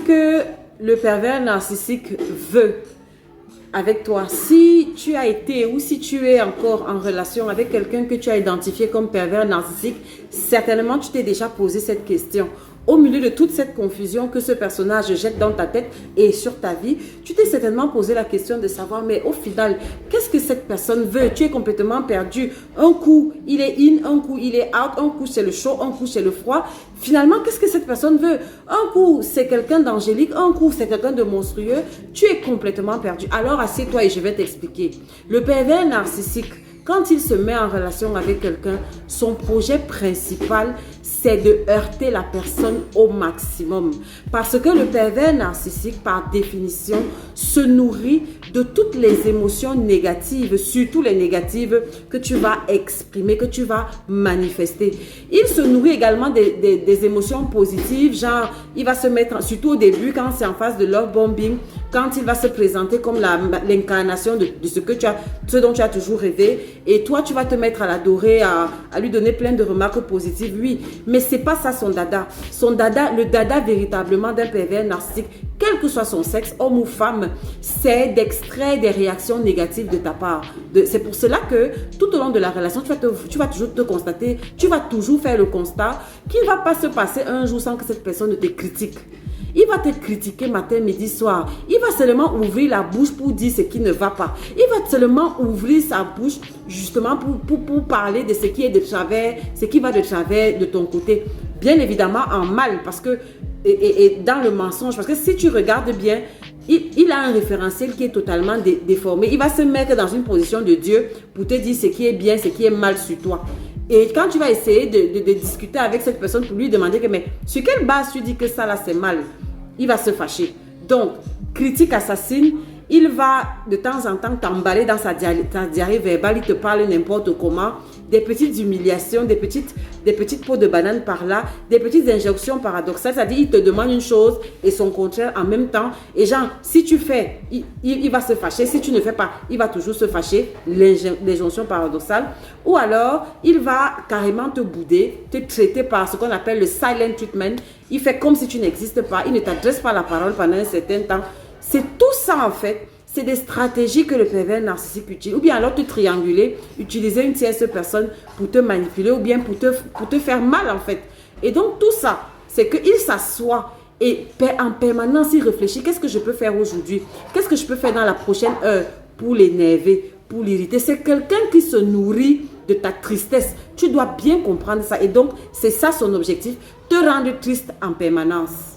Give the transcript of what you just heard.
que le pervers narcissique veut avec toi, si tu as été ou si tu es encore en relation avec quelqu'un que tu as identifié comme pervers narcissique, certainement tu t'es déjà posé cette question. Au milieu de toute cette confusion que ce personnage jette dans ta tête et sur ta vie, tu t'es certainement posé la question de savoir, mais au final, qu'est-ce que cette personne veut? Tu es complètement perdu. Un coup, il est in, un coup, il est out, un coup, c'est le chaud, un coup, c'est le froid. Finalement, qu'est-ce que cette personne veut? Un coup, c'est quelqu'un d'angélique, un coup, c'est quelqu'un de monstrueux. Tu es complètement perdu. Alors, assieds-toi et je vais t'expliquer. Le pervers narcissique, quand il se met en relation avec quelqu'un, son projet principal, c'est de heurter la personne au maximum. Parce que le pervers narcissique, par définition, se nourrit de toutes les émotions négatives, surtout les négatives que tu vas exprimer, que tu vas manifester. Il se nourrit également des émotions positives, genre, il va se mettre, surtout au début, quand c'est en phase de love bombing, quand il va se présenter comme l'incarnation de ce dont tu as toujours rêvé, et toi, tu vas te mettre à l'adorer, à lui donner plein de remarques positives, oui, mais c'est pas ça son dada. Son dada, le dada véritablement d'un pervers narcissique, quel que soit son sexe, homme ou femme, c'est d'extraire des réactions négatives de ta part. C'est pour cela que tout au long de la relation, tu vas toujours te constater, tu vas toujours faire le constat qu'il ne va pas se passer un jour sans que cette personne ne te critique. Il va te critiquer matin, midi, soir. Il va seulement ouvrir la bouche pour dire ce qui ne va pas. Il va seulement ouvrir sa bouche justement pour parler de ce qui est de travers, ce qui va de travers de ton côté. Bien évidemment en mal parce que, et dans le mensonge. Parce que si tu regardes bien, il a un référentiel qui est totalement déformé. Il va se mettre dans une position de Dieu pour te dire ce qui est bien, ce qui est mal sur toi. Et quand tu vas essayer de discuter avec cette personne pour lui demander que, mais sur quelle base tu dis que ça là c'est mal, il va se fâcher. Donc, critique assassine, il va de temps en temps t'emballer dans sa diarrhée verbale, il te parle n'importe comment, des petites humiliations, des petites peaux de banane par là, des petites injonctions paradoxales, c'est-à-dire il te demande une chose et son contraire en même temps. Et genre, si tu fais, il va se fâcher, si tu ne fais pas, il va toujours se fâcher, l'injonction paradoxale. Ou alors, il va carrément te bouder, te traiter par ce qu'on appelle le silent treatment. Il fait comme si tu n'existes pas, il ne t'adresse pas la parole pendant un certain temps. C'est tout ça en fait. C'est des stratégies que le pervers narcissique utilise. Ou bien alors te trianguler, utiliser une tierce personne pour te manipuler ou bien pour te faire mal en fait. Et donc tout ça, c'est qu'il s'assoit et en permanence il réfléchit. Qu'est-ce que je peux faire aujourd'hui? Qu'est-ce que je peux faire dans la prochaine heure pour l'énerver, pour l'irriter? C'est quelqu'un qui se nourrit de ta tristesse. Tu dois bien comprendre ça. Et donc c'est ça son objectif, te rendre triste en permanence.